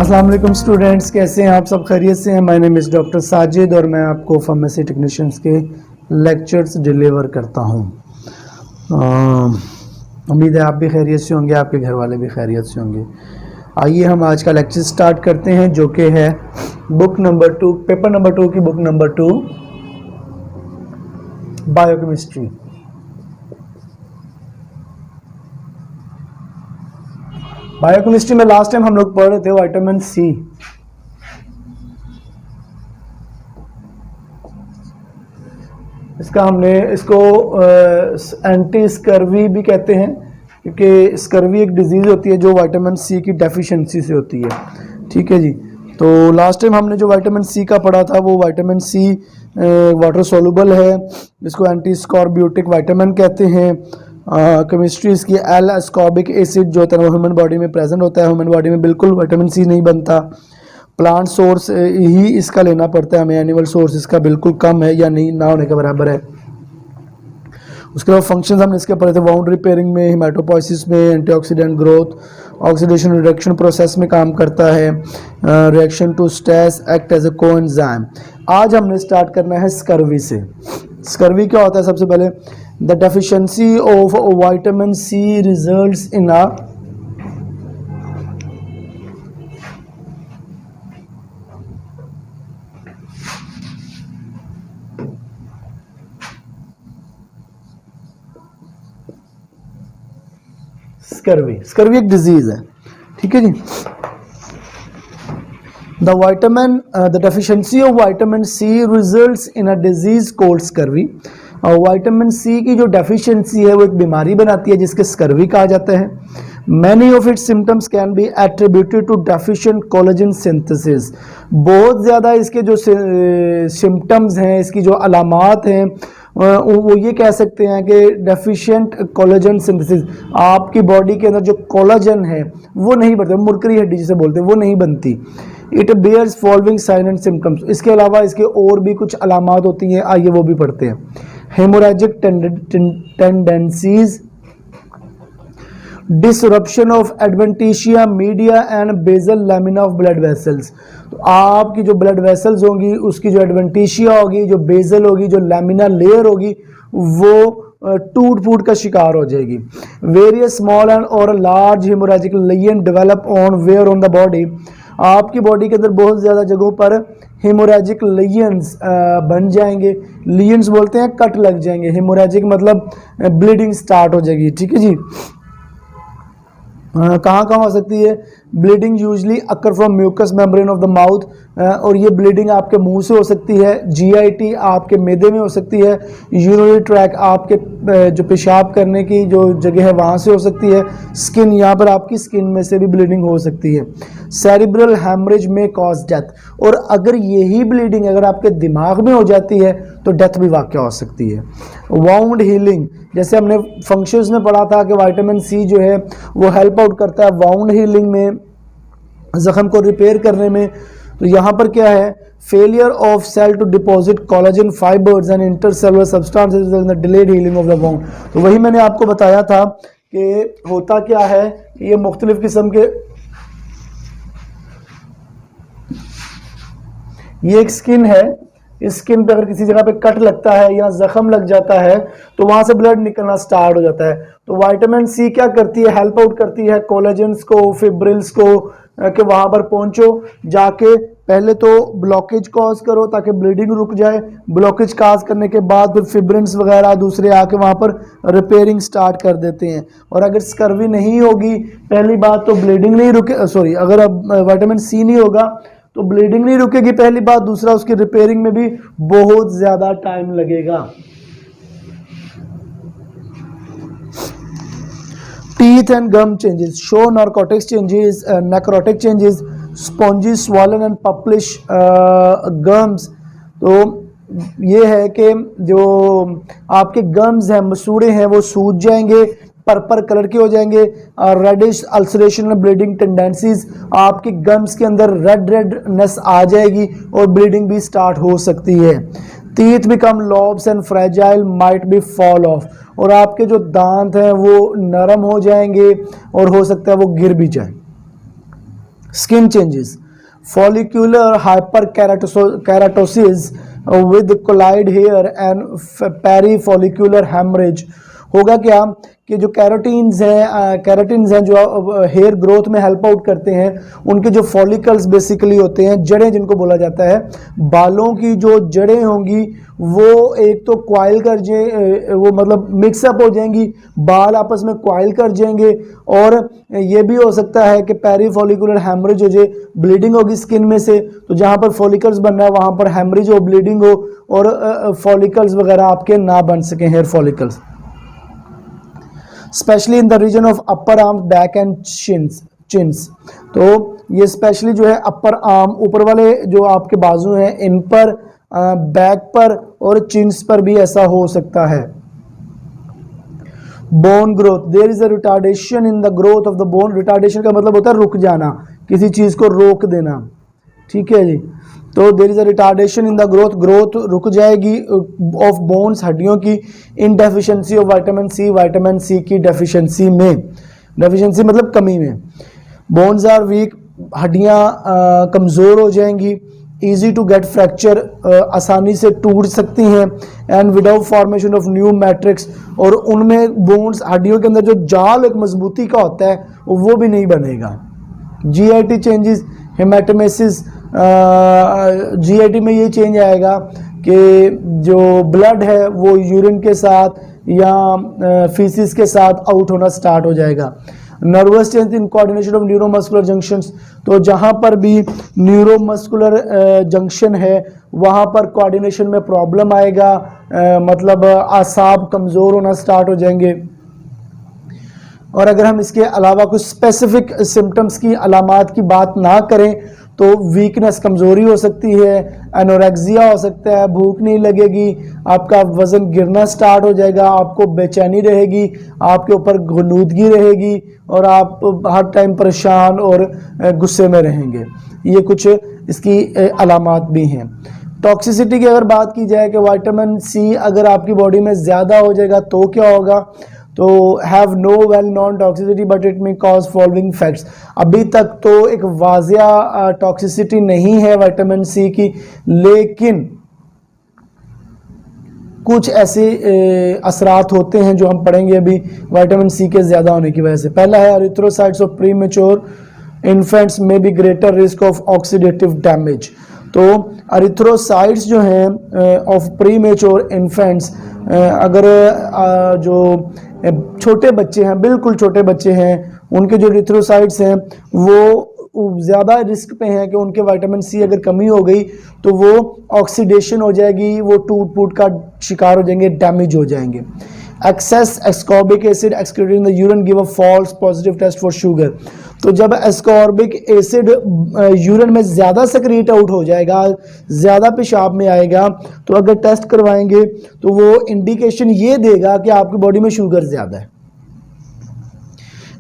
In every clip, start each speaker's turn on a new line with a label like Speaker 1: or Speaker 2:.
Speaker 1: अस्सलाम वालेकुम स्टूडेंट्स, कैसे हैं आप सब? खैरियत से हैं? My name is doctor Sajid और मैं आपको फार्मेसी टेक्नीशियंस के लेक्चर्स डिलीवर करता हूं। उम्मीद है आप भी खैरियत से होंगे, आपके घर वाले भी खैरियत से होंगे। आइए हम आज का लेक्चर स्टार्ट करते हैं, जो कि है बुक नंबर 2, पेपर नंबर 2 की बुक नंबर 2, बायोकेमिस्ट्री। बायोकेमिस्ट्री में लास्ट टाइम हम लोग पढ़ रहे थे विटामिन सी। इसको एंटी स्कर्वी भी कहते हैं, क्योंकि स्कर्वी एक डिजीज़ होती है जो विटामिन सी की डेफिशिएंसी से होती है। ठीक है जी। तो लास्ट टाइम हमने जो विटामिन सी का पढ़ा था वो विटामिन सी वाटर सोलुबल है, इसको एंटी स्कॉर्बियोटिक विटामिन कहते हैं। केमिस्ट्री इसकी एल एस्कॉर्बिक एसिड जो होता है ह्यूमन बॉडी में प्रेजेंट होता है। ह्यूमन बॉडी में बिल्कुल विटामिन सी नहीं बनता, प्लांट सोर्स ही इसका लेना पड़ता है हमें। एनिमल सोर्स इसका बिल्कुल कम है या नहीं, ना होने के बराबर है। उसके बाद फंक्शंस हमने इसके पढ़े थे वाउंड रिपेयरिंग में, हेमाटोपोइसिस में, antioxidant growth, oxidation reduction process में काम करता है, reaction to stress, act as a coenzyme. आज हमने स्टार्ट करना है स्कर्वी से। स्कर्वी क्या होता है? सबसे पहले the deficiency of vitamin C results in a scurvy एक डिजीज है। ठीक है जी। The deficiency of vitamin C results in a disease called scurvy. और विटामिन सी की जो डेफिशिएंसी है वो एक बीमारी बनाती है जिसके स्कर्वी कहा जाता है। Many of its symptoms can be attributed to deficient collagen synthesis. बहुत ज़्यादा इसके जो सिम्टम्स हैं, इसकी जो अलामात हैं, वो ये कह सकते हैं कि डेफिशिएंट कोलेजन सिंथेसिस। आपकी बॉडी के अंदर जो कोलेजन है वो नहीं बनता, मुरकरी हड्डी जिसे बोलते हैं, वो नहीं बनती। It bears following sign and symptoms. इसके अलावा इसके और भी कुछ अलामात होती हैं, आइए वो भी पढ़ते हैं। Haemorrhagic tendencies, disruption of adventitia media and basal lamina of blood vessels. तो आपकी जो ब्लड वेसल्स होंगी उसकी जो एडवेंटिशिया होगी, जो बेसल होगी, जो लैमिना लेयर होगी, वो टूट फूट का शिकार हो जाएगी। वेरियस स्मॉल एंड और large haemorrhagic lesion develop anywhere on the body. आपकी बॉडी के अंदर बहुत ज़्यादा जगहों पर हेमोरेजिक लेयंस बन जाएंगे। लेयंस बोलते हैं कट लग जाएंगे, हेमोरेजिक मतलब ब्लीडिंग स्टार्ट हो जाएगी। ठीक है जी। कहाँ कहाँ हो सकती है bleeding? Usually occur from mucous membrane of the mouth. और ये ब्लीडिंग आपके मुंह से हो सकती है, जीआईटी आपके मैदे में हो सकती है, यूरिनरी ट्रैक आपके जो पेशाब करने की जो जगह है वहाँ से हो सकती है, स्किन, यहाँ पर आपकी स्किन में से भी ब्लीडिंग हो सकती है। सेरिब्रल हैमरेज में कॉज डेथ। और अगर यही ब्लीडिंग अगर आपके दिमाग में हो जाती है तो डेथ भी वाक़या हो सकती है। वाउंड हीलिंग, जैसे हमने फंक्शंस में पढ़ा था कि विटामिन सी जो है वो हेल्प आउट करता है वाउंड हीलिंग में, जख्म को रिपेयर करने में। तो यहाँ पर क्या है? Failure of cell to deposit collagen fibres and intercellular substances in the delayed healing of the wound. तो वही मैंने आपको बताया था कि होता क्या है, ये मुख्तलिफ किस्म के, ये एक स्किन है, इस स्किन पे अगर किसी जगह पे कट लगता है या जख्म लग जाता है तो वहां से ब्लड निकलना स्टार्ट हो जाता है। तो विटामिन सी क्या करती है? हेल्प आउट करती है कोलेजन्स को, फिब्रिल्स को, कि वहां पर पहुंचो, जाके पहले तो ब्लॉकेज कॉज करो ताकि ब्लीडिंग रुक जाए। ब्लॉकेज कॉज करने के बाद फिर फिब्रिल्स वगैरह दूसरे आके वहां पर रिपेयरिंग स्टार्ट कर देते हैं। और अगर स्कर्वी नहीं होगी, पहली बात तो ब्लीडिंग नहीं रुके, सॉरी, अगर अब विटामिन सी नहीं होगा तो ब्लीडिंग नहीं रुकेगी पहली बात, दूसरा उसकी रिपेयरिंग में भी बहुत ज्यादा टाइम लगेगा। Teeth and gum changes, show narcotic changes, necrotic changes, spongy swollen and purplish gums. तो ये है कि जो आपके गम्स हैं, मसूड़े हैं, वो सूज जाएंगे, पर्पल कलर के हो जाएंगे, रेडिश अल्सरेशन और ब्लीडिंग टेंडेंसीज, आपकी गम्स के अंदर रेडनेस आ जाएगी और ब्लीडिंग भी स्टार्ट हो सकती है। Teeth become lobes and fragile might be fall of, और आपके जो दांत हैं वो नरम हो जाएंगे और हो सकता है वो गिर भी जाए। Skin changes, follicular hyperkeratosis with coiled hair and perifollicular haemorrhage. होगा क्या कि जो कैरोटीन्स हैं जो हेयर ग्रोथ में हेल्प आउट करते हैं, उनके जो फॉलिकल्स बेसिकली होते हैं, जड़ें जिनको बोला जाता है, बालों की जो जड़ें होंगी वो एक तो क्वाइल कर जाए, वो मतलब मिक्सअप हो जाएंगी, बाल आपस में क्वाइल कर जाएंगे, और ये भी हो सकता है कि पेरीफॉलिकुलर हेमरेज हो जाए, ब्लीडिंग होगी स्किन में से, तो जहाँ पर फॉलिकल्स बनना है वहाँ पर हेमरेज हो, ब्लीडिंग हो, और फॉलिकल्स वगैरह आपके ना बन सकें, hair follicles, specially in the region of upper arm, back and chins. तो ये स्पेशली जो है अपर आर्म, ऊपर वाले जो आपके बाजू हैं, इन पर, बैक पर और चिन्स पर भी ऐसा हो सकता है। Bone growth, there is a retardation in the growth of the bone. Retardation का मतलब होता है रुक जाना, किसी चीज को रोक देना, ठीक है जी। तो there is a retardation in the growth रुक जाएगी ऑफ बोन्स, हड्डियों की, in deficiency of vitamin C की डेफिशिएंसी में, डेफिशिएंसी मतलब कमी में। बोन्स आर वीक, हड्डियां कमजोर हो जाएंगी, इजी टू गेट फ्रैक्चर, आसानी से टूट सकती हैं, and without formation of new matrix, और उनमें बोन्स, हड्डियों के अंदर जो जाल एक मजबूती का होता है वो भी नहीं बनेगा। जीआईटी चेंजेस, हेमाटोमेसिस, जीआईटी में ये चेंज आएगा कि जो ब्लड है वो यूरिन के साथ या फीसिस के साथ आउट होना स्टार्ट हो जाएगा। Nervous change in coordination of neuromuscular junctions, तो जहाँ पर भी न्यूरोमस्कुलर जंक्शन है वहाँ पर कोऑर्डिनेशन में प्रॉब्लम आएगा, मतलब आसाब कमज़ोर होना स्टार्ट हो जाएंगे। और अगर हम इसके अलावा कुछ स्पेसिफिक सिम्टम्स की, अलामात की बात ना करें तो वीकनेस, कमज़ोरी हो सकती है, एनोरेक्सिया हो सकता है, भूख नहीं लगेगी, आपका वज़न गिरना स्टार्ट हो जाएगा, आपको बेचैनी रहेगी, आपके ऊपर घुनूदगी रहेगी, और आप हर टाइम परेशान और गुस्से में रहेंगे। ये कुछ इसकी अलामात भी हैं। टॉक्सिसिटी की अगर बात की जाए कि विटामिन सी अगर आपकी बॉडी में ज़्यादा हो जाएगा तो क्या होगा, तो have no well non toxicity but it may cause following facts. अभी तक तो एक वाजिया टॉक्सिसिटी नहीं है विटामिन सी की, लेकिन कुछ ऐसे असरात होते हैं जो हम पढ़ेंगे अभी विटामिन सी के ज़्यादा होने की वजह से। पहला है एरिथ्रोसाइट्स ऑफ प्रीमेच्योर इन्फेंट्स में be greater risk of oxidative damage. तो एरिथ्रोसाइट्स जो हैं ऑफ प्रीमेच्योर इन्फेंट्स, अगर जो छोटे बच्चे हैं, बिल्कुल छोटे बच्चे हैं, उनके जो एरिथ्रोसाइट्स हैं वो ज़्यादा रिस्क पे हैं कि उनके विटामिन सी अगर कमी हो गई तो वो ऑक्सीडेशन हो जाएगी, वो टूट फूट का शिकार हो जाएंगे, डैमेज हो जाएंगे। Excess ascorbic acid excreted in the urine give a false positive test for sugar. तो जब एस्कॉर्बिक एसिड यूरिन में ज़्यादा सेक्रेट आउट हो जाएगा, ज़्यादा पेशाब में आएगा, तो अगर टेस्ट करवाएंगे तो वो इंडिकेशन ये देगा कि आपकी बॉडी में शुगर ज़्यादा है।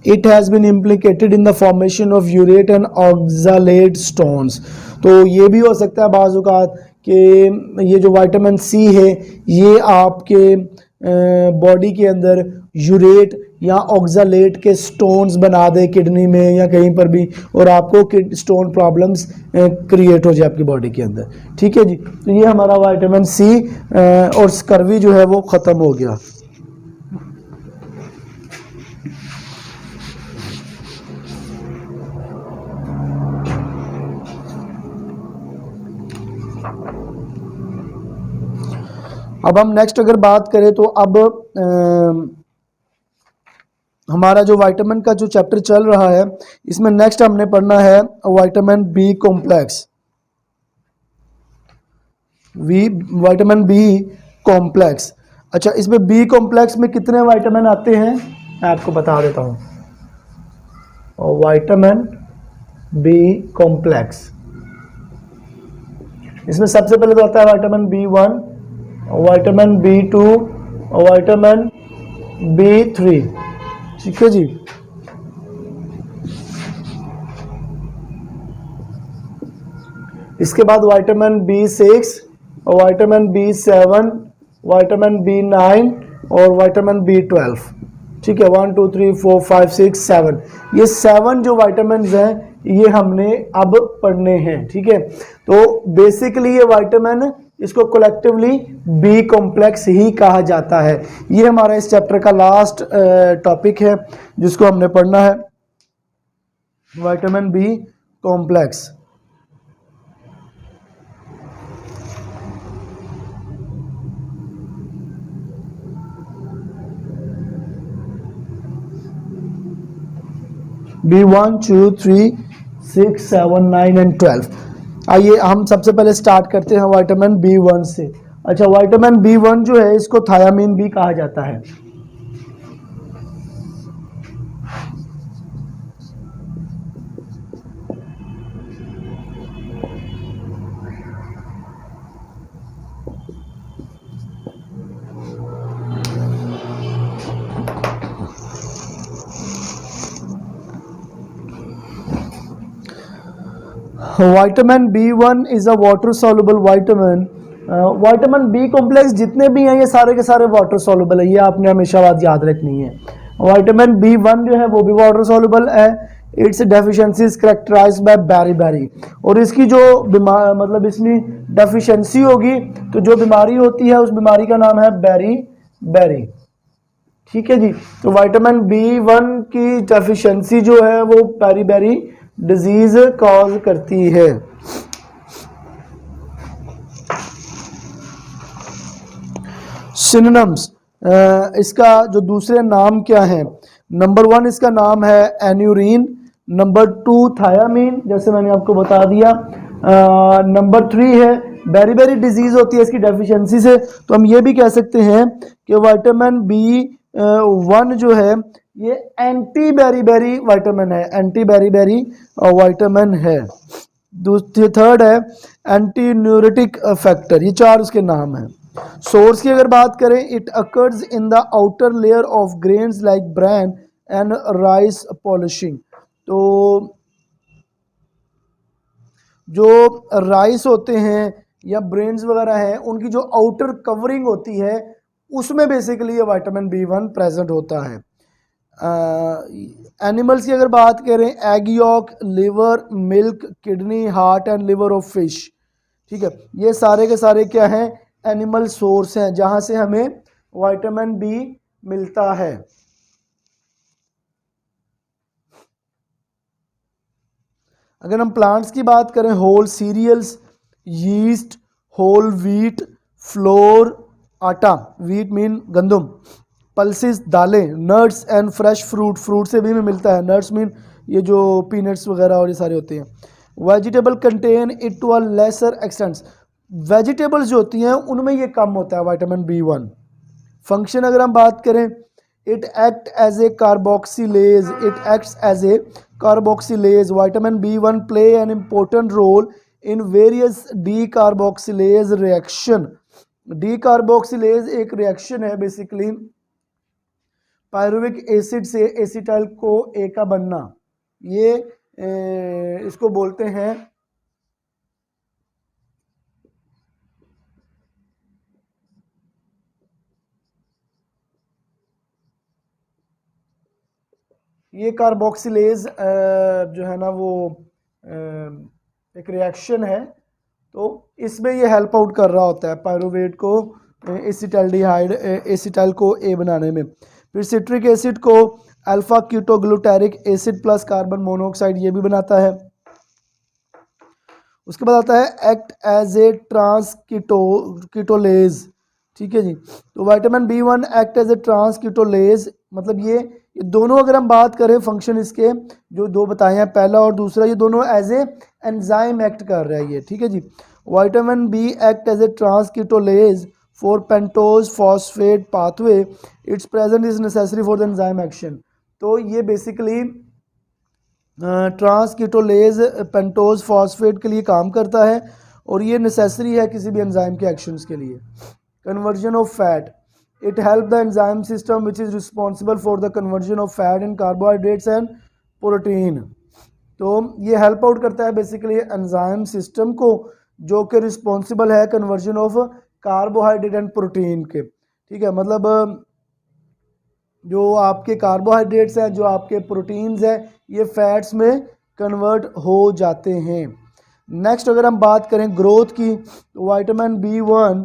Speaker 1: It has been implicated in the formation of urate and oxalate stones. तो ये भी हो सकता है बाज़ औक़ात कि ये जो विटामिन सी है ये आपके बॉडी के अंदर यूरेट या ऑक्सालेट के स्टोन्स बना दे किडनी में या कहीं पर भी, और आपको स्टोन प्रॉब्लम्स क्रिएट हो जाए आपकी बॉडी के अंदर। ठीक है जी, तो ये हमारा विटामिन सी और स्कर्वी जो है वो ख़त्म हो गया। अब हम नेक्स्ट अगर बात करें तो अब हमारा जो विटामिन का जो चैप्टर चल रहा है इसमें नेक्स्ट हमने पढ़ना है vitamin B complex. Vitamin B complex. अच्छा, इसमें बी कॉम्प्लेक्स में कितने विटामिन आते हैं मैं आपको बता देता हूँ। विटामिन बी कॉम्प्लेक्स, इसमें सबसे पहले तो आता है vitamin B1, vitamin B2, vitamin B3। ठीक है जी। इसके बाद vitamin B6, vitamin B7, vitamin B9 और विटामिन B12। ठीक है, 1 2 3 4 5 6 7, ये 7 जो विटामिन हैं ये हमने अब पढ़ने हैं। ठीक है, तो बेसिकली ये विटामिन, इसको कलेक्टिवली बी कॉम्प्लेक्स ही कहा जाता है। ये हमारा इस चैप्टर का लास्ट टॉपिक है जिसको हमने पढ़ना है, vitamin B complex. B1, 2, 3, 6, 7, 9 and 12। आइए हम सबसे पहले स्टार्ट करते हैं विटामिन B1 से। अच्छा, विटामिन B1 जो है इसको थायामीन भी कहा जाता है। Vitamin B1 is a water soluble vitamin. Vitamin B complex जितने भी हैं ये सारे के सारे वाटर सॉल्युबल है, ये आपने हमेशा बात याद रखनी है। विटामिन B1 जो है वो भी वाटर सॉल्युबल है। Its deficiency is characterised by beri, और इसकी जो बीमार मतलब इसमें डेफिशिएंसी होगी तो जो बीमारी होती है उस बीमारी का नाम है बेरी। ठीक है जी, तो विटामिन B1 की डेफिशिएंसी जो है वो बेरी डिजीज कॉज करती है। सिनोनिम्स, इसका जो दूसरे नाम क्या है? नंबर 1 इसका नाम है एन्यूरिन, नंबर 2 थायामीन, जैसे मैंने आपको बता दिया। नंबर 3 है बेरी डिजीज होती है इसकी डेफिशिएंसी से, तो हम ये भी कह सकते हैं कि विटामिन B1 जो है ये एंटी बेरी विटामिन है, एंटी बेरी विटामिन है। दूसरी थर्ड है एंटी न्यूरेटिक फैक्टर, ये 4 उसके नाम हैं। सोर्स की अगर बात करें, it occurs in the outer layer of grains like bran and rice polishing. तो जो राइस होते हैं या ब्रेन्स वगैरह हैं उनकी जो आउटर कवरिंग होती है उसमें बेसिकली ये विटामिन B1 प्रेजेंट होता है। एनिमल्स की अगर बात करें, egg York, liver, milk, kidney, heart and liver of fish. ठीक है, ये सारे के सारे क्या हैं? एनिमल सोर्स हैं जहां से हमें विटामिन B मिलता है। अगर हम प्लांट्स की बात करें, whole cereals, yeast, whole wheat, flour, आटा, व्हीट मीन गंदम, पल्सेस दालें, nuts and fresh fruit, fruit से भी हमें मिलता है। नट्स मीन ये जो पीनट्स वगैरह और ये सारे होते हैं। Vegetable contain it to a lesser extent, vegetables जो होती हैं उनमें ये कम होता है विटामिन B1। फंक्शन अगर हम बात करें, it act as a carboxylase, it acts as a carboxylase. Vitamin B1 play an important role in various decarboxylase reaction. Decarboxylase एक रिएक्शन है बेसिकली पायरुविक एसिड से एसिटाइल को ए का बनना, ये इसको बोलते हैं ये कार्बोक्सिलेज जो है ना वो एक रिएक्शन है, तो इसमें ये हेल्प आउट कर रहा होता है पायरुवेट को एसिटाल्डिहाइड एसिटाइल को ए बनाने में। फिर सिट्रिक एसिड को alpha ketoglutaric acid plus carbon monoxide ये भी बनाता है। उसके बाद आता है एक्ट एज ए कीटोलेज। ठीक है जी, तो vitamin B1 act as a ketolase, मतलब ये दोनों अगर हम बात करें फंक्शन इसके जो दो बताए हैं, पहला और दूसरा, ये दोनों एज ए एंजाइम एक्ट कर रहा है ये। ठीक है जी, vitamin B act as a ketolase for pentose phosphate pathway, it's present is necessary for the enzyme action. तो ये बेसिकली कीटोलेज पेंटोज फॉस्फेट के लिए काम करता है और ये नेसेसरी है किसी भी एंजाइम के एक्शंस के लिए। Conversion of fat, it help the enzyme system which is responsible for the conversion of fat in carbohydrates and protein. तो ये हेल्प आउट करता है बेसिकली एंजाइम सिस्टम को जो कि रिस्पॉन्सिबल है conversion of carbohydrate and protein के। ठीक है, मतलब जो आपके कार्बोहाइड्रेट्स हैं, जो आपके प्रोटीन्स हैं, ये फैट्स में कन्वर्ट हो जाते हैं। नेक्स्ट अगर हम बात करें ग्रोथ की, तो vitamin B1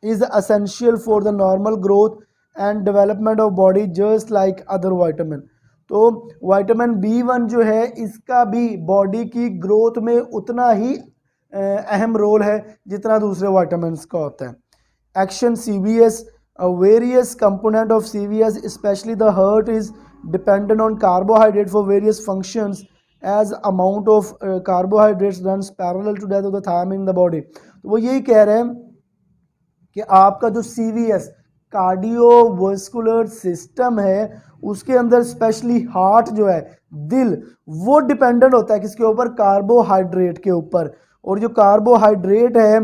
Speaker 1: is essential for the normal growth and development of body just like other vitamin. तो विटामिन B1 जो है इसका भी बॉडी की ग्रोथ में उतना ही अहम रोल है जितना दूसरे विटामिन का होता है। Action CVS, various component of CVS especially the heart is dependent on carbohydrate for various functions as amount of carbohydrates runs parallel to that of the thiamine in the body। तो वो यही कह रहे हैं कि आपका जो CVS कार्डियोवास्कुलर सिस्टम है उसके अंदर स्पेशली हार्ट जो है, दिल, वो डिपेंडेंट होता है किसके ऊपर? कार्बोहाइड्रेट के ऊपर। और जो कार्बोहाइड्रेट है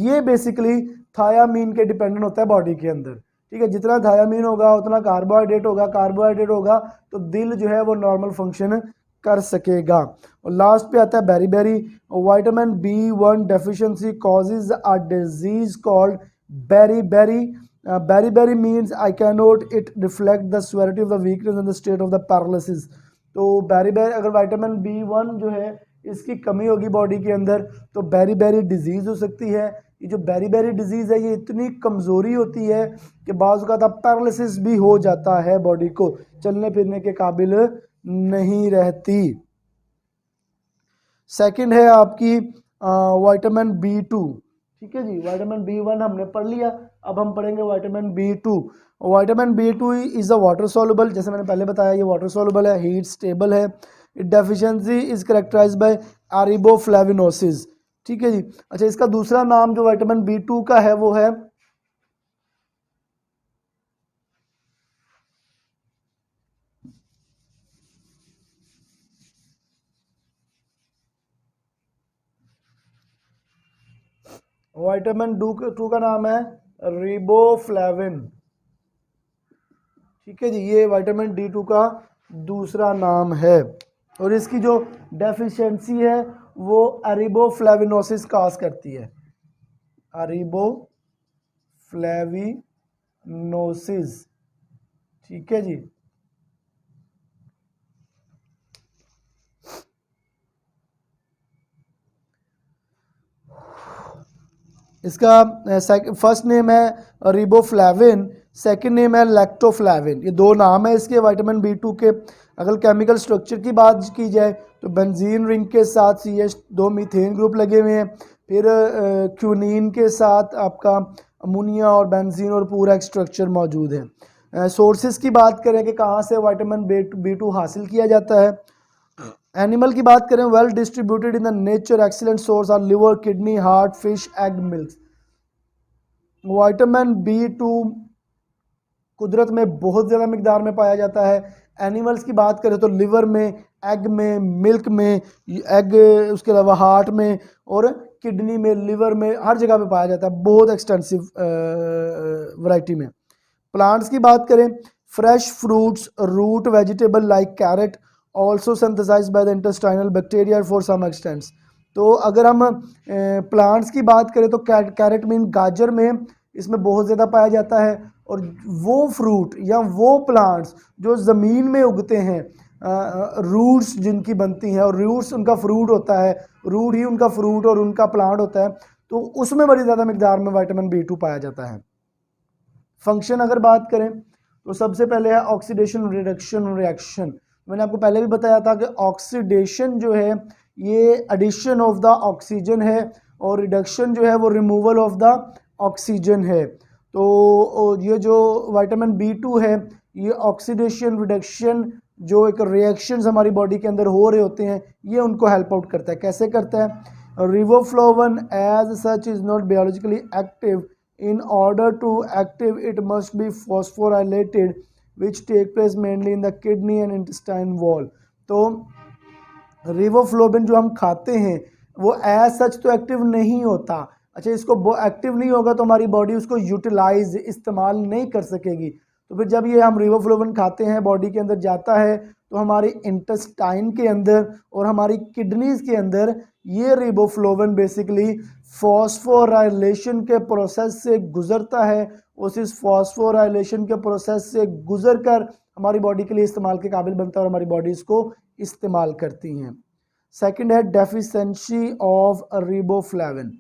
Speaker 1: ये बेसिकली थायामीन के डिपेंडेंट होता है बॉडी के अंदर। ठीक है, जितना थायामीन होगा उतना कार्बोहाइड्रेट होगा, कार्बोहाइड्रेट होगा तो दिल जो है वो नॉर्मल फंक्शन कर सकेगा। और लास्ट पे आता है beriberi. Vitamin B1 deficiency causes a disease called beriberi. Beriberi means I can note it reflect the severity of the weakness and the state of the paralysis. तो बेरीबेरी अगर vitamin B1 जो है इसकी कमी होगी बॉडी के अंदर तो बेरीबेरी डिजीज़ हो सकती है। ये जो बेरीबेरी डिजीज़ है ये इतनी कमज़ोरी होती है कि बाज़ औक़ात पैरालिसिस भी हो जाता है, बॉडी को चलने फिरने के काबिल नहीं रहती। सेकंड है आपकी विटामिन B2। ठीक है जी, विटामिन B1 हमने पढ़ लिया, अब हम पढ़ेंगे vitamin B2। Vitamin B2 is a water soluble, जैसे मैंने पहले बताया ये वाटर सॉल्युबल है, हीट स्टेबल है। Deficiency is characterised by ariboflavinosis. ठीक है जी। अच्छा, इसका दूसरा नाम जो विटामिन B2 का है वो है विटामिन टू का नाम है रिबोफ्लेविन। ठीक है जी, ये विटामिन D2 का दूसरा नाम है और इसकी जो डेफिशिएंसी है वो अरिबोफ्लेविनोसिस काज करती है, अरिबोफ्लेविनोसिस। ठीक है जी। इसका फर्स्ट नेम है रिबोफ्लेविन, सेकंड नेम है लैक्टोफ्लेविन। ये दो नाम है इसके विटामिन B2 के। अगर केमिकल स्ट्रक्चर की बात की जाए तो बेंजीन रिंग के साथ CH2 मीथेन ग्रुप लगे हुए हैं, फिर क्यूनीन के साथ आपका अमोनिया और बेंजीन और पूरा एक स्ट्रक्चर मौजूद है। सोर्सेज की बात करें कि कहाँ से विटामिन B2 हासिल किया जाता है। एनिमल की बात करें, well distributed in the nature, excellent source are liver, kidney, heart, fish, egg, milk. Vitamin B2 कुदरत में बहुत ज़्यादा मिकदार में पाया जाता है। एनिमल्स की बात करें तो लिवर में, एग में, मिल्क में, एग उसके अलावा हार्ट में और किडनी में, लिवर में, हर जगह पे पाया जाता है, बहुत एक्सटेंसिव वैरायटी में। प्लांट्स की बात करें, fresh fruits, root vegetable like carrot also synthesised by the intestinal bacteria for some extents. तो अगर हम प्लांट्स की बात करें तो कैरेट मीन गाजर में इसमें बहुत ज़्यादा पाया जाता है। और वो फ्रूट या वो प्लांट्स जो ज़मीन में उगते हैं, रूट्स जिनकी बनती हैं और रूट्स उनका फ्रूट होता है, रूट ही उनका फ्रूट और उनका प्लांट होता है, तो उसमें बड़ी ज़्यादा मिकदार में विटामिन B2 पाया जाता है। फंक्शन अगर बात करें तो सबसे पहले है ऑक्सीडेशन रिडक्शन रिएक्शन। मैंने आपको पहले भी बताया था कि ऑक्सीडेशन जो है ये एडिशन ऑफ द ऑक्सीजन है और रिडक्शन जो है वो रिमूवल ऑफ द ऑक्सीजन है। तो ये जो विटामिन B2 है ये ऑक्सीडेशन रिडक्शन जो एक रिएक्शंस हमारी बॉडी के अंदर हो रहे होते हैं ये उनको हेल्प आउट करता है। कैसे करता है? Riboflavin as such is not biologically active, in order to active it must be phosphorylated which take place mainly in the kidney and intestine wall। तो रिबोफ्लेविन जो हम खाते हैं वो एज सच तो एक्टिव नहीं होता। अच्छा, इसको एक्टिव नहीं होगा तो हमारी बॉडी उसको यूटिलाइज इस्तेमाल नहीं कर सकेगी। तो फिर जब ये हम रिबोफ्लेविन खाते हैं बॉडी के अंदर जाता है तो हमारी इंटेस्टाइन के अंदर और हमारी किडनीज के अंदर ये रिबोफ्लेविन बेसिकली फॉस्फोराइलेशन के प्रोसेस से गुजरता है, उस इस फॉस्फोराइलेशन के प्रोसेस से गुजर कर हमारी बॉडी के लिए इस्तेमाल के काबिल बनता है और हमारी बॉडी इसको इस्तेमाल करती हैं। सेकंड है deficiency of riboflavin,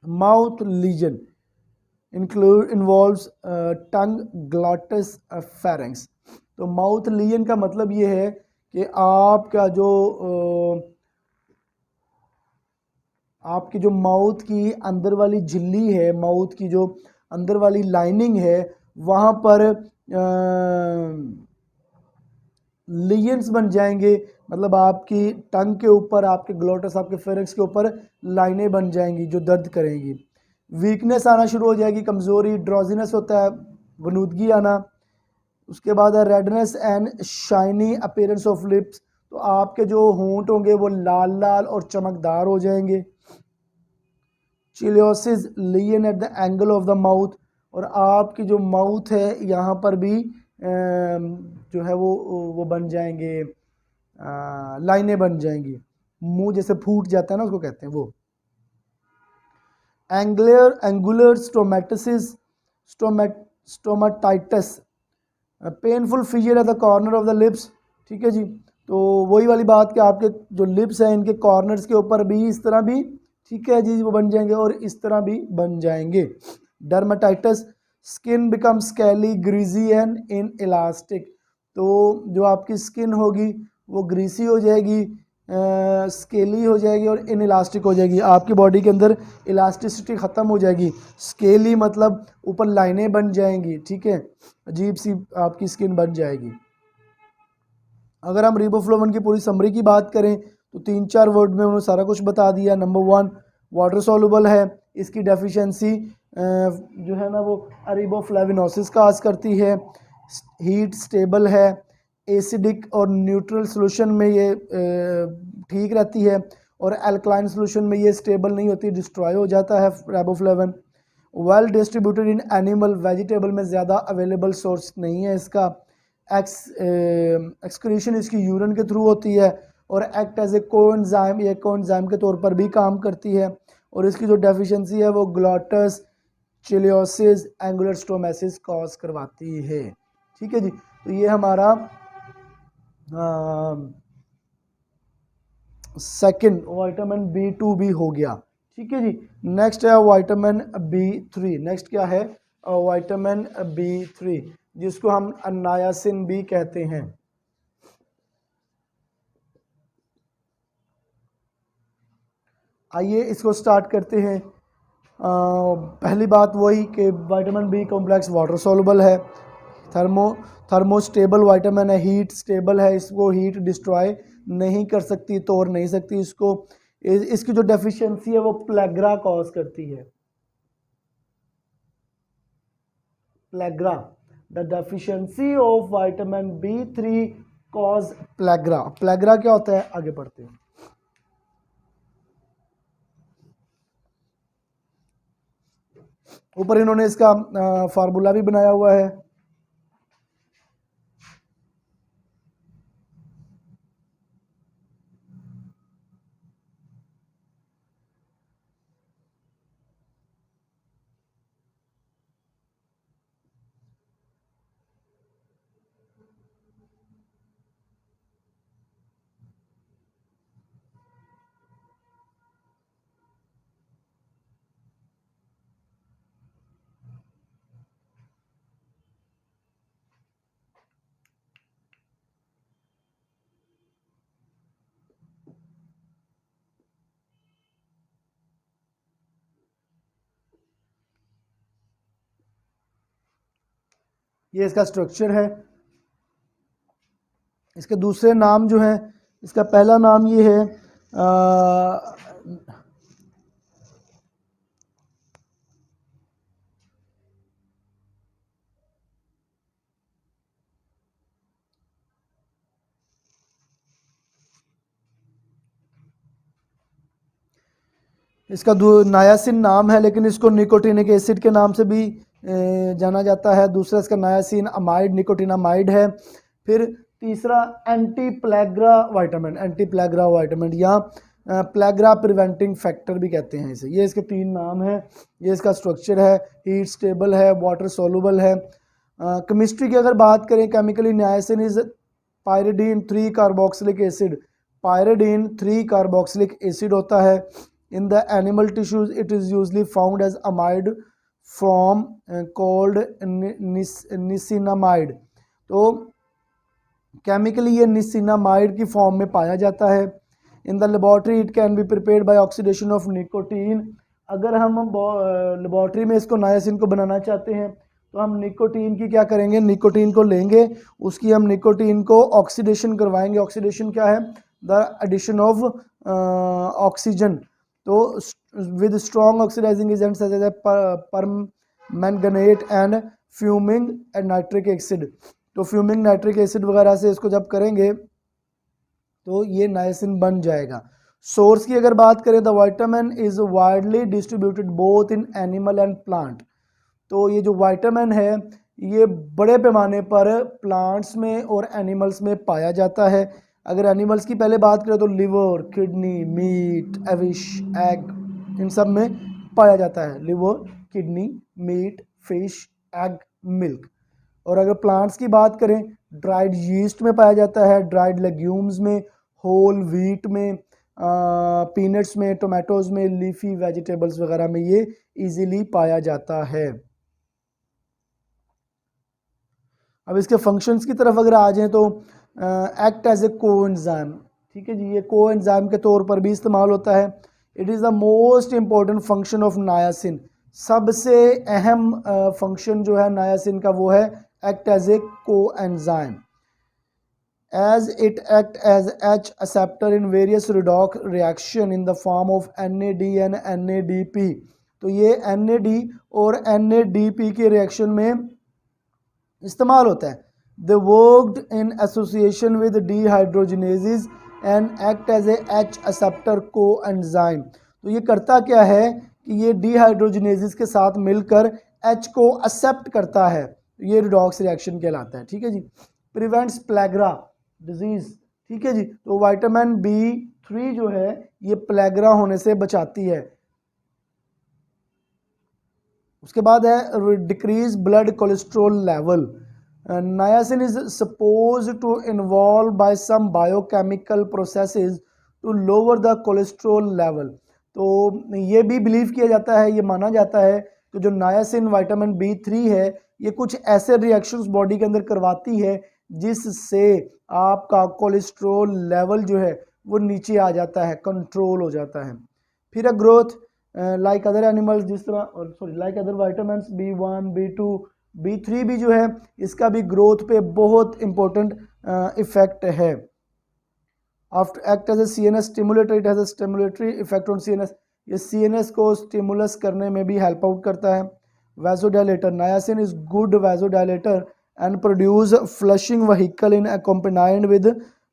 Speaker 1: mouth lesion involves tongue, glottis, pharynx. तो माउथ लीजन का मतलब ये है कि आपका जो आपकी जो माउथ की अंदर वाली झिल्ली है, माउथ की जो अंदर वाली लाइनिंग है, वहाँ पर लीजन्स बन जाएंगे, मतलब आपकी टंग के ऊपर, आपके ग्लोटस, आपके फेरिंक्स के ऊपर लाइनें बन जाएंगी जो दर्द करेंगी। वीकनेस आना शुरू हो जाएगी, कमज़ोरी, ड्रॉजीनेस होता है, वनूदगी आना। उसके बाद है redness and shiny appearance of lips, तो आपके जो होंठ होंगे वो लाल लाल और चमकदार हो जाएंगे। Cheilosis lesion at the angle of the mouth, और आपकी जो माउथ है यहाँ पर भी जो है वो बन जाएंगे, लाइनें बन जाएंगी, मुंह जैसे फूट जाता है ना, उसको कहते हैं वो। Angular stomatitis, stomatitis, painful feature at the corner of the lips. ठीक है जी, तो वही वाली बात कि आपके जो लिप्स हैं इनके कॉर्नर्स के ऊपर भी इस तरह भी, ठीक है जी, वो बन जाएंगे और इस तरह भी बन जाएंगे। Dermatitis, skin become scaly, greasy and in elastic, तो जो आपकी स्किन होगी वो ग्रीसी हो जाएगी, स्केली हो जाएगी और इन इलास्टिक हो जाएगी। आपकी बॉडी के अंदर इलास्टिसिटी ख़त्म हो जाएगी। स्केली मतलब ऊपर लाइनें बन जाएंगी, ठीक है, अजीब सी आपकी स्किन बन जाएगी। अगर हम रिबोफ्लाविन की पूरी समरी की बात करें तो 3-4 वर्ड में उन्होंने सारा कुछ बता दिया। नंबर 1 वाटर सॉल्युबल है, इसकी डेफिशिएंसी जो है ना वो रिबोफ्लाविनोसिस का आज करती है। हीट स्टेबल है, एसिडिक और न्यूट्रल सोल्यूशन में ये ठीक रहती है, और अल्कलाइन सोल्यूशन में ये स्टेबल नहीं होती, डिस्ट्रॉय हो जाता है riboflavin. Well distributed in animal, vegetable में ज़्यादा अवेलेबल सोर्स नहीं है इसका। एक्सक्रीशन इसकी यूरिन के थ्रू होती है और एक्ट एज ए कोएंजाइम, ये कोएंजाइम के तौर पर भी काम करती है। और इसकी जो डेफिशिएंसी है वो ग्लॉटस, चिलियोसिस, एंगुलर स्टोमेसिस कॉज करवाती है। ठीक है जी, तो ये हमारा सेकंड विटामिन B2 हो गया। ठीक है जी, नेक्स्ट है विटामिन B3। नेक्स्ट क्या है? विटामिन B3, जिसको हम नायासिन भी कहते हैं। आइए इसको स्टार्ट करते हैं। पहली बात वही कि vitamin B complex water soluble है, थर्मोस्टेबल विटामिन है, हीट स्टेबल है, इसको हीट डिस्ट्रॉय नहीं कर सकती, तोड़ नहीं सकती इसको। इसकी जो डेफिशिएंसी है वो प्लेग्रा कॉज करती है। Pellagra, the deficiency of vitamin B3 cause pellagra. Pellagra क्या होता है, आगे पढ़ते हैं। ऊपर इन्होंने इसका फार्मूला भी बनाया हुआ है। ये इसका स्ट्रक्चर है। इसके दूसरे नाम जो है, इसका पहला नाम ये है इसका नायासिन नाम है, लेकिन इसको निकोटिनिक एसिड के नाम से भी जाना जाता है। दूसरा इसका नायासिन अमाइड, निकोटिनामाइड है। फिर तीसरा anti pellagra vitamin, anti pellagra vitamin, यहाँ प्लेग्रा प्रिवेंटिंग फैक्टर भी कहते हैं इसे। ये इसके 3 नाम हैं, ये इसका स्ट्रक्चर है, हीट स्टेबल है, वाटर सोलुबल है। केमिस्ट्री की अगर बात करें, chemically niacin is pyridine 3 carboxylic acid, pyridine 3 carboxylic acid होता है। In the animal tissues it is usually found as amide from called nicotinamide. तो केमिकली ये निसिनामाइड की फॉर्म में पाया जाता है। In the laboratory it can be prepared by oxidation of nicotine. अगर हम लेबॉर्ट्री में इसको नायसिन को बनाना चाहते हैं तो हम निकोटीन की क्या करेंगे, निकोटीन को लेंगे, उसकी हम निकोटीन को ऑक्सीडेशन करवाएंगे। ऑक्सीडेशन क्या है, द एडिशन ऑफ ऑक्सीजन। तो with strong oxidising agent such as permanganate and fuming and nitric acid. तो फ्यूमिंग नाइट्रिक एसिड वगैरह से इसको जब करेंगे तो ये नायसिन बन जाएगा। सोर्स की अगर बात करें, the vitamin is widely distributed both in animal and plant. तो ये जो विटामिन है ये बड़े पैमाने पर प्लांट्स में और एनिमल्स में पाया जाता है। अगर एनिमल्स की पहले बात करें तो liver, kidney, meat, fish, egg, इन सब में पाया जाता है। Liver, kidney, meat, fish, egg, milk. और अगर प्लांट्स की बात करें, ड्राइड यीस्ट में पाया जाता है, ड्राइड लेग्यूम्स में, होल व्हीट में, पीनट्स में, टोमेटोज में, लीफी वेजिटेबल्स वगैरह में ये इजीली पाया जाता है। अब इसके फंक्शंस की तरफ अगर आ जाएं तो एक्ट एज ए कोएंजाइम, ठीक है जी, ये कोएंजाइम के तौर पर भी इस्तेमाल होता है। It is the most important function of niacin. सबसे अहम फंक्शन जो है नायासिन का वो है act as a coenzyme. as it act as H acceptor in various redox reaction in the form of NAD and NADP। तो ये NAD और NADP के रिएक्शन में इस्तेमाल होता है। They worked in association with dehydrogenases and act as a H acceptor coenzyme। तो ये करता क्या है कि ये dehydrogenases के साथ मिलकर H को एक्सेप्ट करता है, ये रिडॉक्स रिएक्शन कहलाता है। ठीक है जी। प्रिवेंट्स प्लेग्रा डिजीज, ठीक है जी। तो विटामिन B3 जो है ये प्लेग्रा होने से बचाती है। उसके बाद है decrease blood cholesterol level. Niacin is suppose to involve by some biochemical processes to lower the cholesterol level. तो ये भी बिलीव किया जाता है, ये माना जाता है कि जो नायासिन विटामिन B3 है ये कुछ ऐसे रिएक्शंस बॉडी के अंदर करवाती है जिससे आपका कोलेस्ट्रॉल लेवल जो है वो नीचे आ जाता है, कंट्रोल हो जाता है। फिर ग्रोथ लाइक अदर एनिमल्स, जिस तरह like other vitamins B1, B2, B3 भी जो है इसका भी ग्रोथ पे बहुत इंपॉर्टेंट इफेक्ट है। After act as a CNS stimulator, it has a stimulatory effect on CNS। ये CNS को स्टिमुलस करने में भी हेल्प आउट करता है। Vasodilator, niacin is good vasodilator and produce flushing vehicle in accompanied with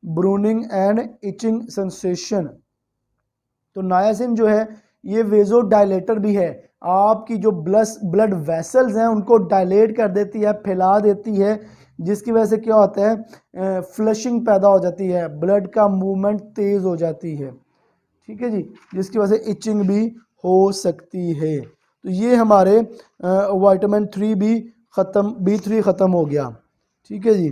Speaker 1: burning and itching sensation। तो नायासिन जो है ये वेजो डायलेटर भी है, आपकी जो ब्लड वेसल्स हैं उनको डायलेट कर देती है, फैला देती है, जिसकी वजह से क्या होता है फ्लशिंग पैदा हो जाती है, ब्लड का मूवमेंट तेज हो जाती है। ठीक है जी, जिसकी वजह से इचिंग भी हो सकती है। तो ये हमारे विटामिन 3 भी खत्म, B3 खत्म हो गया। ठीक है जी।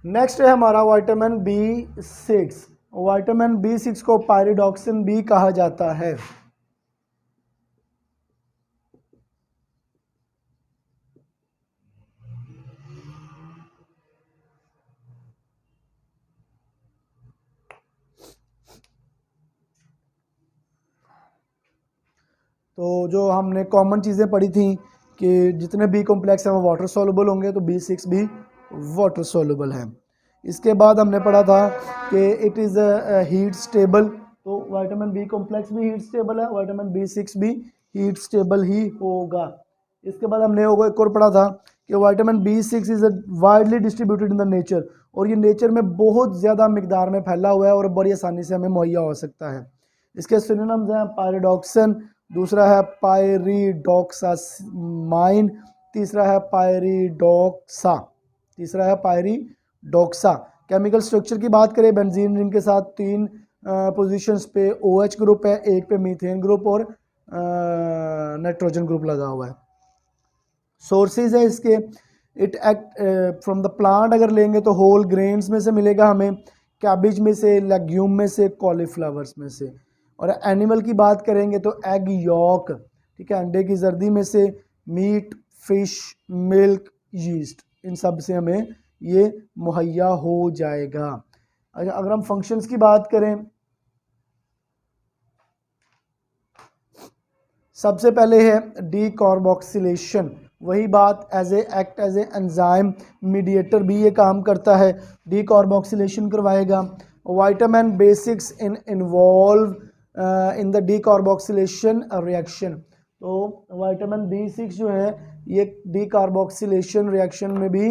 Speaker 1: नेक्स्ट है हमारा विटामिन B6। विटामिन B6 को पायरिडॉक्सिन भी कहा जाता है। तो जो हमने कॉमन चीज़ें पढ़ी थी कि जितने बी कॉम्प्लेक्स हैं वो वाटर सॉल्युबल होंगे, तो B6 भी वाटर सॉल्युबल है। इसके बाद हमने पढ़ा था कि इट इज़ हीट स्टेबल, तो विटामिन बी कॉम्प्लेक्स भी हीट स्टेबल है, विटामिन B6 भी हीट स्टेबल ही होगा। इसके बाद हमने एक और पढ़ा था कि vitamin B6 is widely distributed in the nature, और ये नेचर में बहुत ज़्यादा मिकदार में फैला हुआ है और बड़ी आसानी से हमें मुहैया हो सकता है। इसके सिनोनिम्स हैं पायरिडॉक्सिन, दूसरा है पायरिडॉक्सामाइन, तीसरा है पायरिडोक्सा, तीसरा है पायरिडोक्सा। केमिकल स्ट्रक्चर की बात करें, बेंजीन रिंग के साथ 3 पोजीशंस पे OH ग्रुप है, एक पे मीथेन ग्रुप और नाइट्रोजन ग्रुप लगा हुआ है। सोर्सेज है इसके, it act from the plant अगर लेंगे तो होल ग्रेन्स में से मिलेगा हमें, कैबिज में से, लेग्यूम में से, कॉलीफ्लावर्स में से। और एनिमल की बात करेंगे तो एग यॉक, ठीक है, अंडे की जर्दी में से, मीट, फिश, मिल्क, यीस्ट, इन सब से हमें ये मुहैया हो जाएगा। अच्छा, अगर हम फंक्शंस की बात करें, सबसे पहले है डीकार्बोक्सिलेशन, वही बात as a act as a enzyme mediator भी ये काम करता है, डीकार्बोक्सिलेशन करवाएगा। Vitamin B6 involve in the decarboxylation reaction, तो विटामिन B6 जो है ये डीकार्बोक्सिलेशन रिएक्शन में भी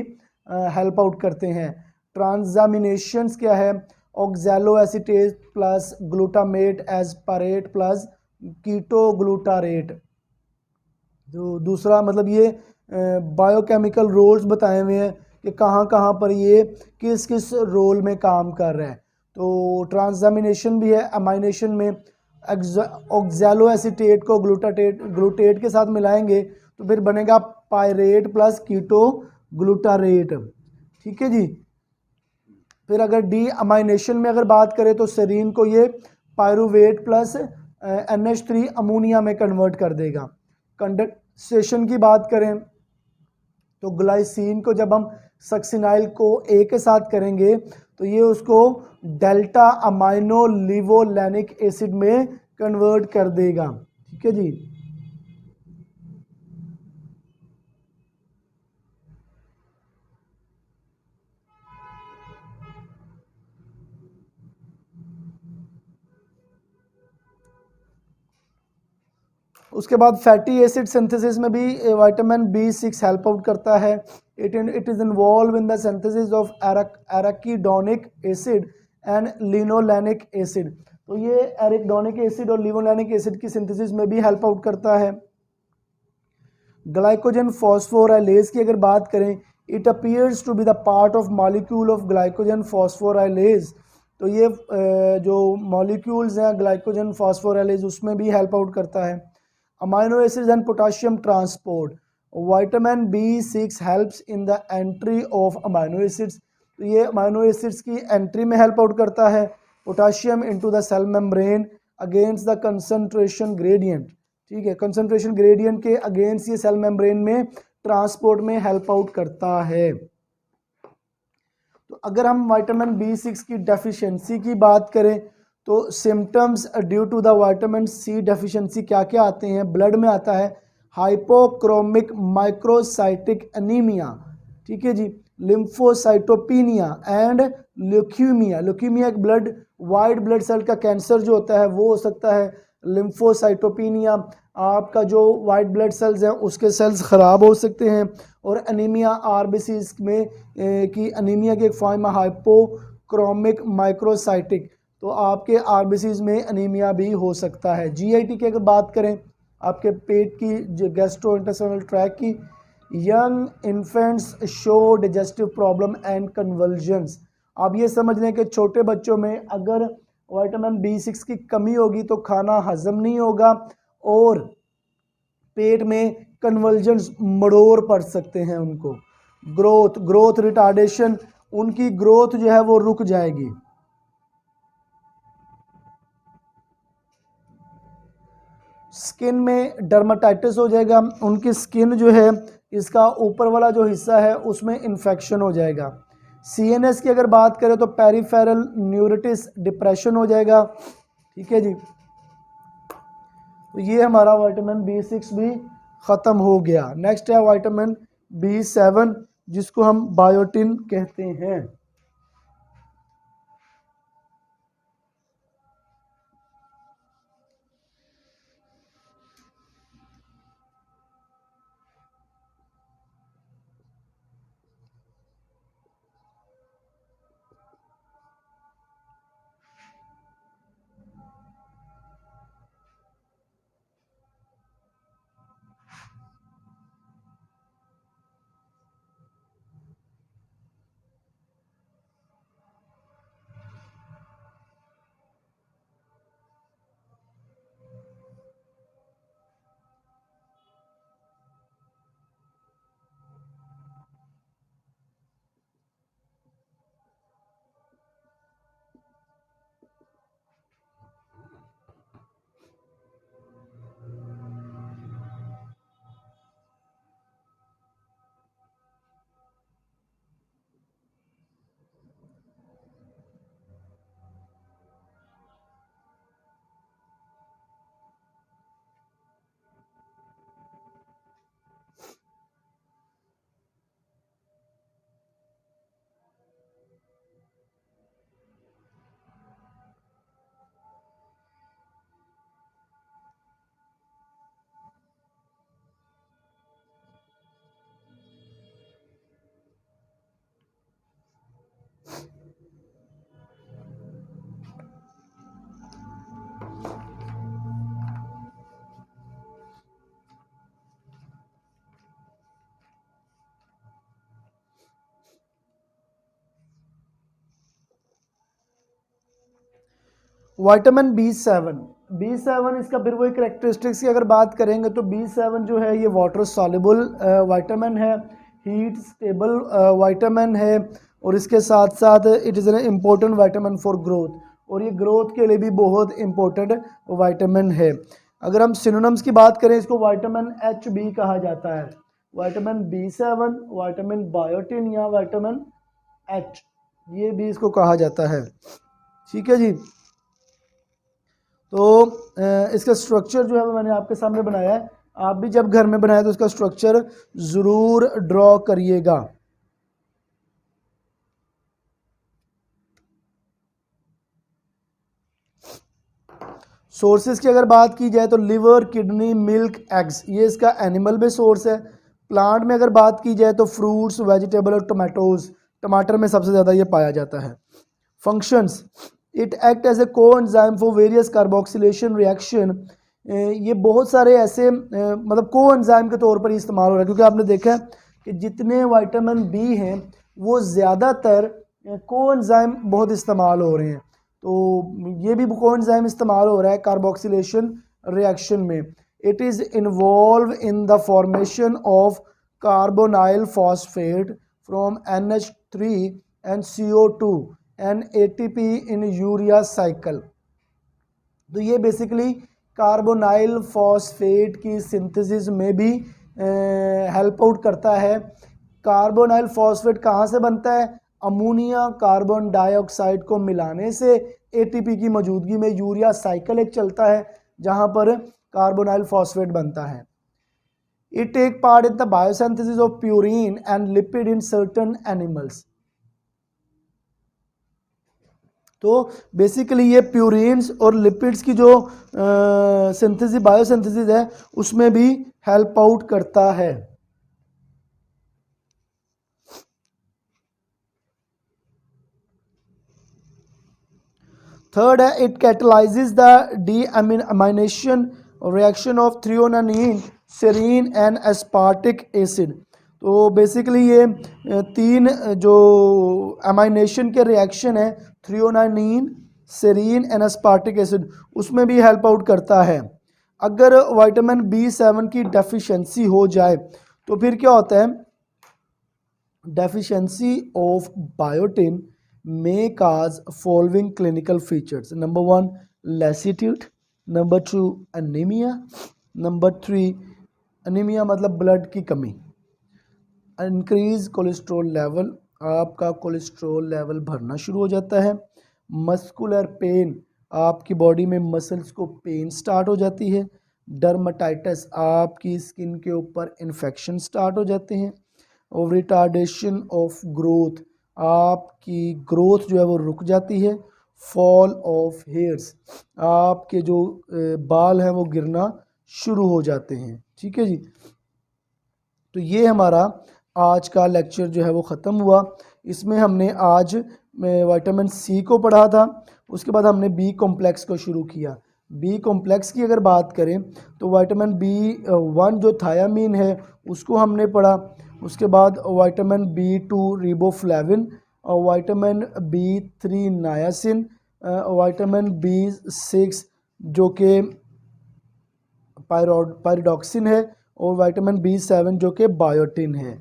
Speaker 1: हेल्प आउट करते हैं। ट्रांसजामिनेशंस क्या है, oxaloacetate plus glutamate aspartate plus ketoglutarate. जो दूसरा मतलब ये बायोकेमिकल रोल्स बताए हुए हैं कि कहाँ कहाँ पर ये किस किस रोल में काम कर रहा है। तो ट्रांसजामिनेशन भी है, अमाइनेशन में ऑक्सैलो एसीटेट को ग्लूटेट के साथ मिलाएंगे तो फिर बनेगा पायरेट प्लस कीटोग्लूटारेट, ठीक है जी। फिर अगर डी अमाइनेशन में अगर बात करें तो सेरीन को ये पायरुवेट प्लस NH3 अमोनिया में कन्वर्ट कर देगा। कंडेंसेशन की बात करें तो ग्लाइसिन को जब हम सक्सिनाइल को A के साथ करेंगे तो ये उसको डेल्टा अमाइनो लिवोलैनिक एसिड में कन्वर्ट कर देगा, ठीक है जी। उसके बाद फैटी एसिड सिंथेसिस में भी विटामिन B6 हेल्प आउट करता है। It is involve in the synthesis of arachidonic acid and linolenic acid, तो ये एराकीडोनिक एसिड और लिनोलेनिक एसिड की सिंथेसिस में भी हेल्प आउट करता है। ग्लाइकोजन फॉस्फोराइलेज की अगर बात करें, it appears to be the part of molecule of glycogen phosphorylase, तो ये जो मॉलिक्यूल्स हैं ग्लाइकोजन फॉस्फोराइलेज उसमें भी हेल्प आउट करता है। Amino acids and potassium transport, vitamin B6 helps in the entry of amino acids, तो ये अमाइनो एसिड्स की एंट्री में हेल्प आउट करता है। Potassium into the cell membrane against the concentration gradient, ठीक है, कंसंट्रेशन ग्रेडियंट के अगेंस्ट ये सेल मेम्ब्रेन में ट्रांसपोर्ट में हेल्प आउट करता है। तो अगर हम विटामिन B6 की डेफिशिएंसी की बात करें तो symptoms due to the vitamin C deficiency क्या क्या आते हैं, ब्लड में आता है हाइपोक्रोमिक माइक्रोसाइटिक एनीमिया, ठीक है जी, लिम्फोसाइटोपिनिया एंड ल्यूकीमिया। ल्यूकीमिया एक ब्लड वाइट ब्लड सेल का कैंसर जो होता है वो हो सकता है। लिम्फोसाइटोपिनिया आपका जो वाइट ब्लड सेल्स हैं उसके सेल्स ख़राब हो सकते हैं। और एनीमिया आरबीसीज में की एनीमिया की एक फॉर्म है हाइपोक्रोमिक माइक्रोसाइटिक, तो आपके आरबीसीज में एनीमिया भी हो सकता है। जीआईटी की अगर बात करें, आपके पेट की जो गैस्ट्रोइंटेस्टाइनल ट्रैक्ट की, young infants show digestive problem and convulsions. आप ये समझ लें कि छोटे बच्चों में अगर विटामिन B6 की कमी होगी तो खाना हजम नहीं होगा और पेट में कन्वल्जन्स मरोड़ पड़ सकते हैं उनको। ग्रोथ रिटार्डेशन, उनकी ग्रोथ जो है वो रुक जाएगी। स्किन में डर्माटाइटिस हो जाएगा, उनकी स्किन जो है इसका ऊपर वाला जो हिस्सा है उसमें इन्फेक्शन हो जाएगा। CNS की अगर बात करें तो पेरिफेरल न्यूरिटिस डिप्रेशन हो जाएगा, ठीक है जी। तो ये हमारा विटामिन B6 भी ख़त्म हो गया। नेक्स्ट है विटामिन B7 जिसको हम बायोटिन कहते हैं। विटामिन बी सेवन इसका फिर वही करेक्टरिस्टिक्स की अगर बात करेंगे तो बी7 जो है ये वाटर सॉल्युबल विटामिन है, हीट स्टेबल विटामिन है, और इसके साथ साथ it is an important vitamin for growth, और ये ग्रोथ के लिए भी बहुत इम्पोर्टेंट विटामिन है। अगर हम सिनोनिम्स की बात करें, इसको विटामिन एच बी कहा जाता है, विटामिन बी7, विटामिन बायोटिन या विटामिन एच, ये भी इसको कहा जाता है। ठीक है जी। तो इसका स्ट्रक्चर जो है वो मैंने आपके सामने बनाया है, आप भी जब घर में बनाए तो इसका स्ट्रक्चर ज़रूर ड्रॉ करिएगा। सोर्सेज की अगर बात की जाए तो लिवर, किडनी, मिल्क, एग्स, ये इसका एनिमल में सोर्स है। प्लांट में अगर बात की जाए तो फ्रूट्स, वेजिटेबल और टमाटोज, टमाटर में सबसे ज़्यादा ये पाया जाता है। Functions, it act as a coenzyme for various carboxylation reaction, ये बहुत सारे ऐसे मतलब कोएंजाइम के तौर पर ही इस्तेमाल हो रहा है, क्योंकि आपने देखा है कि जितने विटामिन बी हैं वो ज़्यादातर कोएंजाइम बहुत इस्तेमाल हो रहे हैं, तो ये भी कोएंजाइम इस्तेमाल हो रहा है कार्बोक्सिलेशन रिएक्शन में। It is involve in the formation of carbonyl phosphate from NH3 and CO2 and ATP in urea cycle. तो ये बेसिकली कार्बोनाइल फॉस्फेट की सिंथेसिस में भी हेल्प आउट करता है। कार्बोनाइल फॉस्फेट कहाँ से बनता है? अमोनिया कार्बन डाइऑक्साइड को मिलाने से ATP की मौजूदगी में यूरिया साइकिल एक चलता है जहाँ पर कार्बोनाइल फॉस्फेट बनता है। It take part in the biosynthesis of purine and lipid in certain animals. तो बेसिकली ये प्यूरिन्स और लिपिड्स की जो सिंथेसिस बायोसिंथेसिस है उसमें भी हेल्प आउट करता है। थर्ड है, it catalyses the deamination reaction of threonine, serine and aspartic acid. तो बेसिकली ये तीन जो अमाइनेशन के रिएक्शन है threonine, serine and aspartic acid, उसमें भी हेल्प आउट करता है। अगर विटामिन बी7 की डेफिशिएंसी हो जाए तो फिर क्या होता है? Deficiency of biotin may cause following clinical features. Number 1, lassitude. Number 2, anemia. Number 3, anemia मतलब ब्लड की कमी। इंक्रीज कोलेस्ट्रॉल लेवल, आपका कोलेस्ट्रॉल लेवल बढ़ना शुरू हो जाता है। मस्कुलर पेन, आपकी बॉडी में मसल्स को पेन स्टार्ट हो जाती है। डर्माटाइटिस, आपकी स्किन के ऊपर इन्फेक्शन स्टार्ट हो जाते हैं। और रिटार्डेशन ऑफ ग्रोथ, आपकी ग्रोथ जो है वो रुक जाती है। फॉल ऑफ हेयर्स, आपके जो बाल हैं वो गिरना शुरू हो जाते हैं। ठीक है जी। तो ये हमारा आज का लेक्चर जो है वो ख़त्म हुआ। इसमें हमने आज विटामिन सी को पढ़ा था, उसके बाद हमने बी कॉम्प्लेक्स को शुरू किया। बी कॉम्प्लेक्स की अगर बात करें तो विटामिन B1 जो थायामीन है उसको हमने पढ़ा। उसके बाद विटामिन B2 रिबोफ्लेविन, और विटामिन B3 नायासिन, विटामिन B6 जो कि पायरोडॉक्सिन है, और विटामिन B7 जो कि बायोटिन है।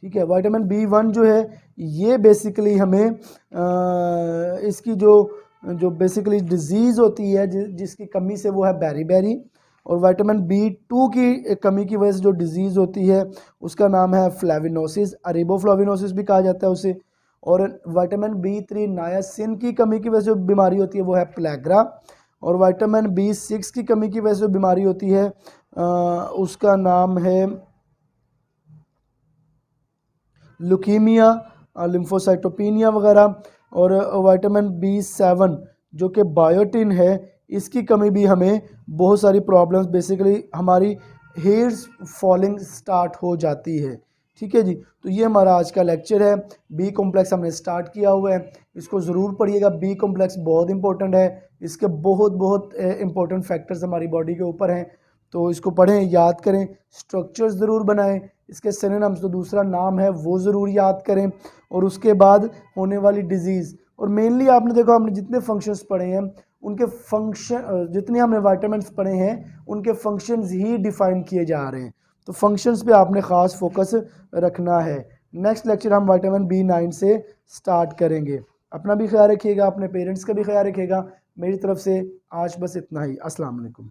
Speaker 1: ठीक है। विटामिन B1 जो है ये बेसिकली हमें इसकी जो बेसिकली डिजीज़ होती है जिसकी कमी से वो है बेरी। और विटामिन B2 की कमी की वजह से जो डिजीज़ होती है उसका नाम है फ्लेविनोसिस, अरेबोफ्लाविनोसिस भी कहा जाता है उसे। और विटामिन B3 नायासिन की कमी की वजह से जो बीमारी होती है वो है प्लेग्रा। और विटामिन B6 की कमी की वजह से जो बीमारी होती है उसका नाम है ल्यूकीमिया, लिम्फोसाइटोपिनिया वगैरह। और विटामिन B7 जो कि बायोटिन है, इसकी कमी भी हमें बहुत सारी प्रॉब्लम्स, बेसिकली हमारी हेयर्स फॉलिंग स्टार्ट हो जाती है। ठीक है जी। तो ये हमारा आज का लेक्चर है। बी कॉम्प्लेक्स हमने स्टार्ट किया हुआ है, इसको ज़रूर पढ़िएगा। बी कॉम्प्लेक्स बहुत इंपॉर्टेंट है, इसके बहुत इंपॉर्टेंट फैक्टर्स हमारी बॉडी के ऊपर हैं, तो इसको पढ़ें, याद करें, स्ट्रक्चर्स ज़रूर बनाएं, इसके सिनोनिम्स जो दूसरा नाम है वो ज़रूर याद करें, और उसके बाद होने वाली डिजीज़। और मेनली आपने देखो हमने जितने फंक्शंस पढ़े हैं उनके फंक्शन, जितने हमने वाइटामिन्स पढ़े हैं उनके फंक्शंस ही डिफाइन किए जा रहे हैं, तो फंक्शंस पे आपने ख़ास फोकस रखना है। नेक्स्ट लेक्चर हम विटामिन B9 से स्टार्ट करेंगे। अपना भी ख्याल रखिएगा, अपने पेरेंट्स का भी ख्याल रखिएगा। मेरी तरफ से आज बस इतना ही। अस्सलाम वालेकुम।